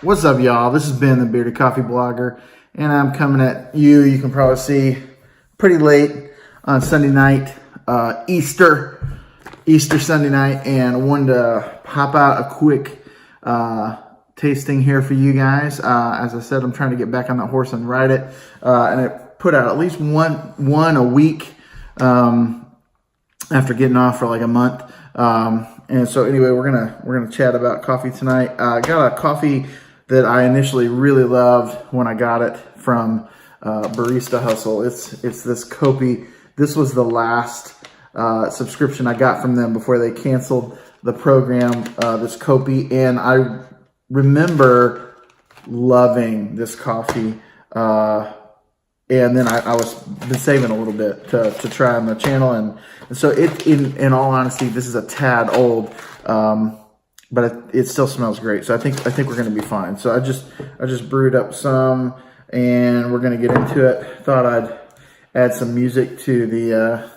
What's up, y'all? This has been the Bearded Coffee Blogger, and I'm coming at you. You can probably see pretty late on Sunday night, Easter Sunday night, and I wanted to pop out a quick tasting here for you guys. As I said, I'm trying to get back on that horse and ride it, and I put out at least one a week after getting off for like a month. And so anyway, we're gonna chat about coffee tonight. I got a coffee that I initially really loved when I got it from Barista Hustle. It's this Koppi. This was the last subscription I got from them before they canceled the program. This Koppi, and I remember loving this coffee. And then I was been saving a little bit to try on the channel, and so in all honesty, this is a tad old, but it still smells great. So I think we're gonna be fine. So I just brewed up some, and we're gonna get into it. Thought I'd add some music to the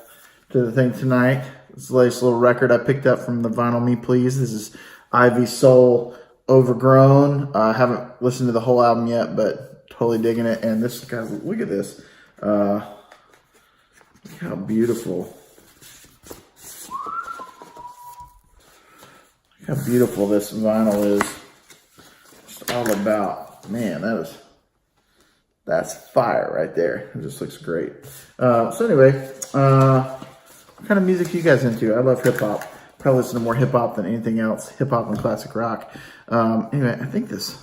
thing tonight. This latest little record I picked up from the Vinyl Me Please. This is Ivy Soul Overgrown. I haven't listened to the whole album yet, but totally digging it. And this guy, look at this. Look how beautiful. Look how beautiful this vinyl is. It's all about, man, that's fire right there. It just looks great. So anyway, what kind of music are you guys into? I love hip hop. Probably listen to more hip hop than anything else. Hip hop and classic rock. Anyway, I think this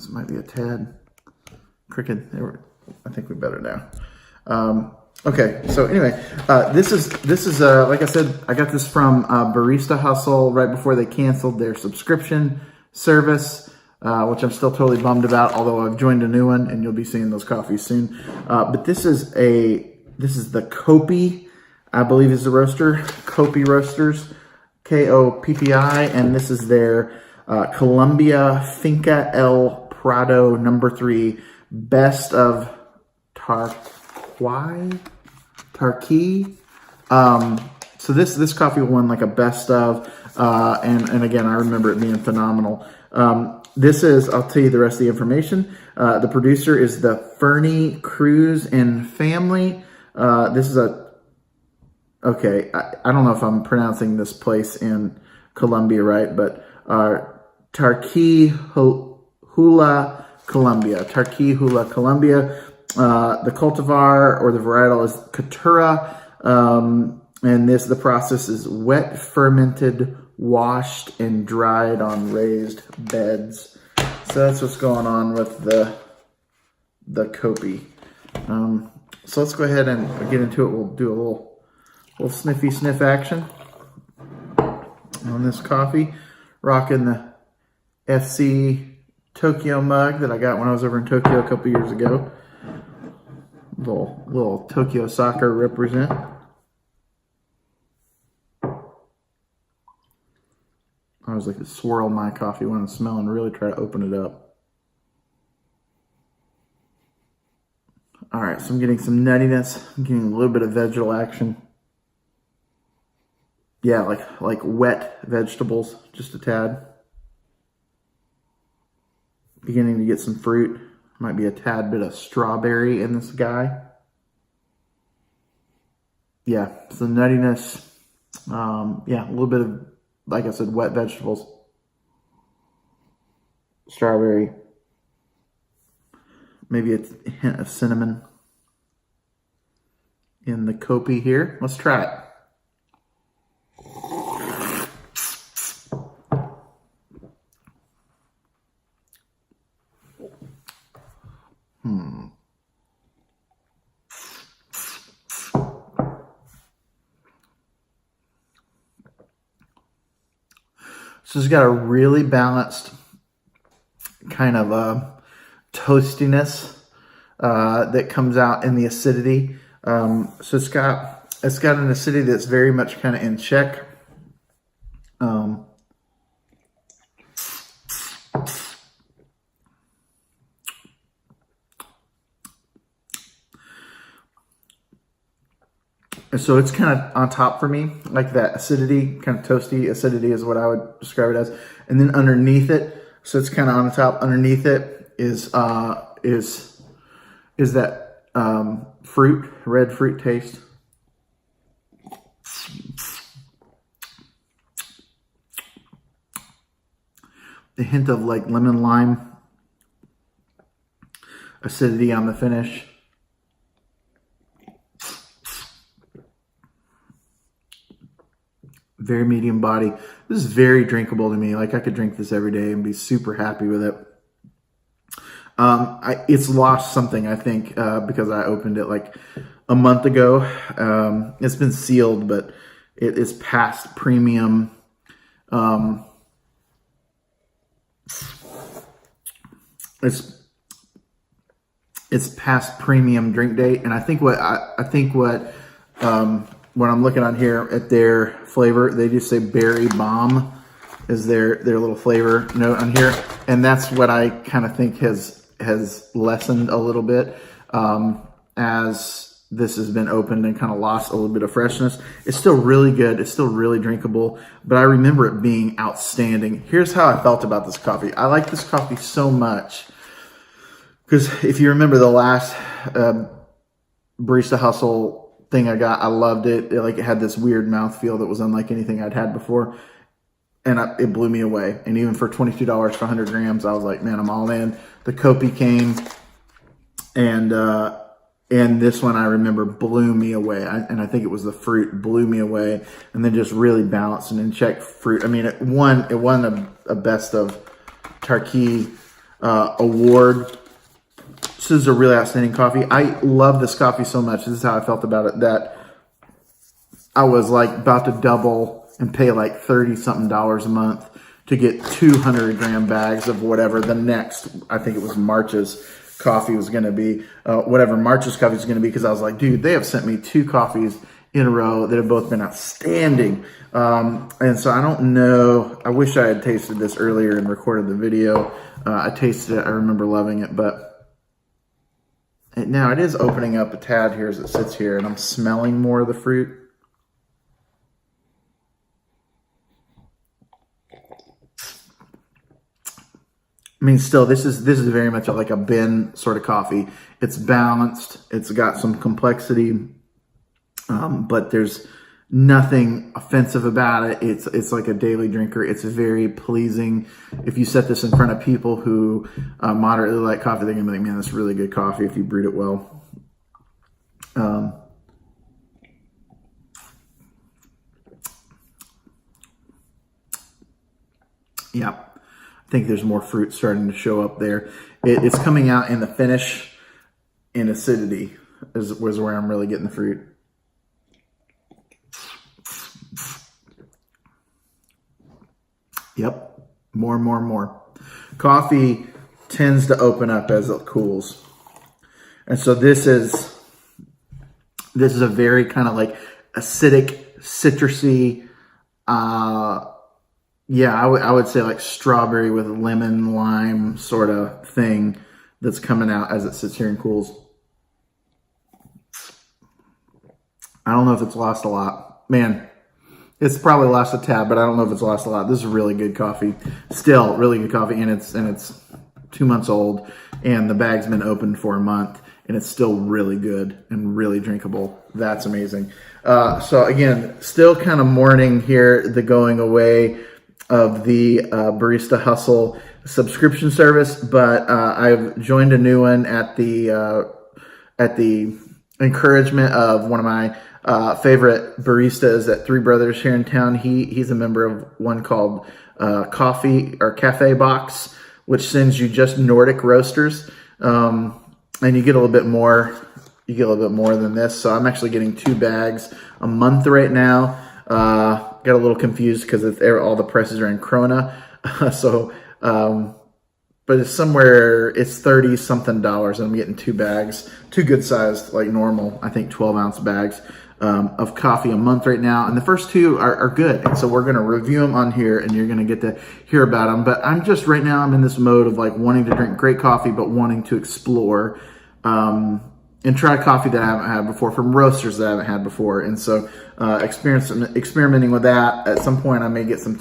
might be a tad crooked. I think we better now. Okay, so anyway, this is like I said, I got this from Barista Hustle right before they canceled their subscription service, which I'm still totally bummed about. Although I've joined a new one, and you'll be seeing those coffees soon. But this is the Koppi, I believe is the roaster, Koppi Roasters, Koppi, and this is their Colombia Finca El Prado #3. Best of Tarqui. So this coffee won like a best of, and again, I remember it being phenomenal. This is, I'll tell you the rest of the information. The producer is the Fernie Cruz and family. This is okay, I don't know if I'm pronouncing this place in Colombia right, but Tarqui Hula, Colombia. Tarqui Hula, Colombia. The cultivar or the varietal is Caturra, and the process is wet, fermented, washed, and dried on raised beds. So that's what's going on with the Koppi. So let's go ahead and get into it. We'll do a little sniffy sniff action on this coffee. Rocking the FC Tokyo mug that I got when I was over in Tokyo a couple years ago. Little Tokyo soccer represent. I always like to swirl my coffee when I'm smelling, really try to open it up. All right, so I'm getting some nuttiness. I'm getting a little bit of vegetal action. Yeah, like wet vegetables, just a tad. Beginning to get some fruit. Might be a tad bit of strawberry in this guy. Yeah, some nuttiness. Yeah, a little bit of, like I said, wet vegetables. Strawberry. Maybe a hint of cinnamon in the Koppi here. Let's try it. So it's got a really balanced kind of toastiness that comes out in the acidity. So it's got an acidity that's very much kind of in check. So it's kind of on top for me, like that acidity, kind of toasty acidity is what I would describe it as. And then underneath it, So it's kind of on the top. Underneath it is that red fruit taste. The hint of like lemon lime acidity on the finish. Very medium body. This is very drinkable to me. Like I could drink this every day and be super happy with it. It's lost something, I think, because I opened it like a month ago. It's been sealed, but it is past premium. It's past premium drink date, and I think what when I'm looking on here at their flavor, they just say berry bomb is their little flavor note on here, and that's what I kind of think has lessened a little bit as this has been opened and kind of lost a little bit of freshness. It's still really good. It's still really drinkable, but I remember it being outstanding. Here's how I felt about this coffee. I like this coffee so much because if you remember the last Barista Hustle thing I got, I loved it. It had this weird mouthfeel that was unlike anything I'd had before. And it blew me away. And even for $22 for 100 grams, I was like, man, I'm all in. The Koppi came, and this one I remember blew me away. And I think it was the fruit blew me away. And then just really balanced and in check fruit. I mean, it won a Best of Tarkey award. This is a really outstanding coffee. I love this coffee so much. This is how I felt about it, that I was like about to double and pay like $30-something a month to get 200 gram bags of whatever the next, I think it was March's coffee was going to be, whatever March's coffee was going to be, because I was like, dude, they have sent me 2 coffees in a row that have both been outstanding. And so I don't know, I wish I had tasted this earlier and recorded the video. I tasted it, I remember loving it, but now it is opening up a tad here as it sits here, and I'm smelling more of the fruit. I mean, still, this is very much like a bin sort of coffee. It's balanced. It's got some complexity, but there's nothing offensive about it. It's like a daily drinker. It's very pleasing. If you set this in front of people who moderately like coffee, they're gonna be like, man, that's really good coffee if you brewed it well. Yeah. I think there's more fruit starting to show up there. It's coming out in the finish, and acidity was where I'm really getting the fruit. Yep, more. Coffee tends to open up as it cools. And so this is a very kind of like acidic, citrusy, yeah, I would say like strawberry with lemon lime sort of thing that's coming out as it sits here and cools. I don't know if it's lost a lot. Man, it's probably lost a tad, but I don't know if it's lost a lot. This is really good coffee. Still really good coffee, and it's 2 months old, and the bag's been opened for a month, and it's still really good and really drinkable. That's amazing. So again, still kind of mourning here the going away of the Barista Hustle subscription service, but I've joined a new one at the encouragement of one of my favorite baristas at Three Brothers here in town. He's a member of one called Coffee or Cafe Box, which sends you just Nordic roasters, and you get a little bit more. You get a little bit more than this. So I'm actually getting 2 bags a month right now. Got a little confused because all the prices are in Krona. But it's somewhere, it's $30-something, and I'm getting 2 bags, 2 good sized, like normal, I think 12-ounce bags of coffee a month right now. And the first 2 are good. And so we're going to review them on here, and you're going to get to hear about them. But I'm just, right now, I'm in this mode of like wanting to drink great coffee, but wanting to explore and try coffee that I haven't had before from roasters that I haven't had before. And so experimenting with that. At some point I may get some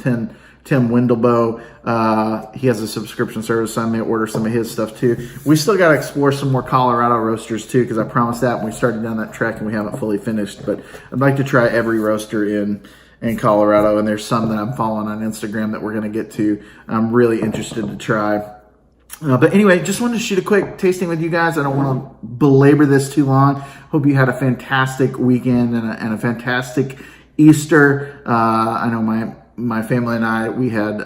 Tim Wendelboe. He has a subscription service, so I may order some of his stuff too. We still got to explore some more Colorado roasters too, because I promised that when we started down that trek and we haven't fully finished. But I'd like to try every roaster in Colorado, and there's some that I'm following on Instagram that we're going to get to. I'm really interested to try. But anyway, just wanted to shoot a quick tasting with you guys. I don't want to belabor this too long. Hope you had a fantastic weekend and a fantastic Easter. I know my family and I, we had,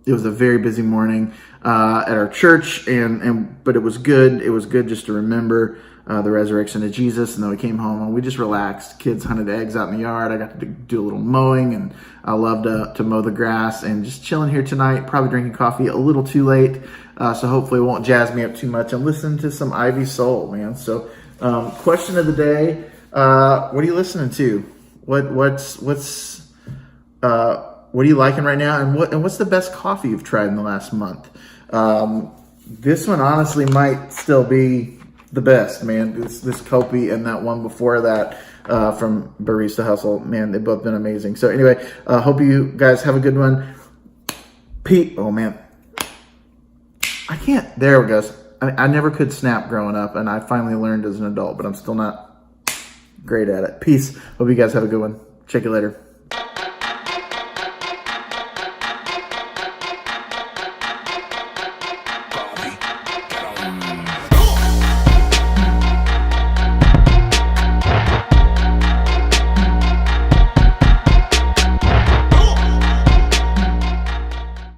it was a very busy morning at our church, but it was good. It was good just to remember the resurrection of Jesus. And then we came home and we just relaxed. Kids hunted eggs out in the yard. I got to do a little mowing, and I love to mow the grass, and just chilling here tonight, probably drinking coffee a little too late. So hopefully it won't jazz me up too much. I'm listening to some Ivy Soul, man. So question of the day, what are you listening to? What are you liking right now? And what's the best coffee you've tried in the last month? This one honestly might still be the best, man. This Koppi and that one before that from Barista Hustle, man, they've both been amazing. So anyway, hope you guys have a good one. Pete, oh man, I can't. There it goes. I never could snap growing up, and I finally learned as an adult, but I'm still not great at it. Peace. Hope you guys have a good one. Check you later.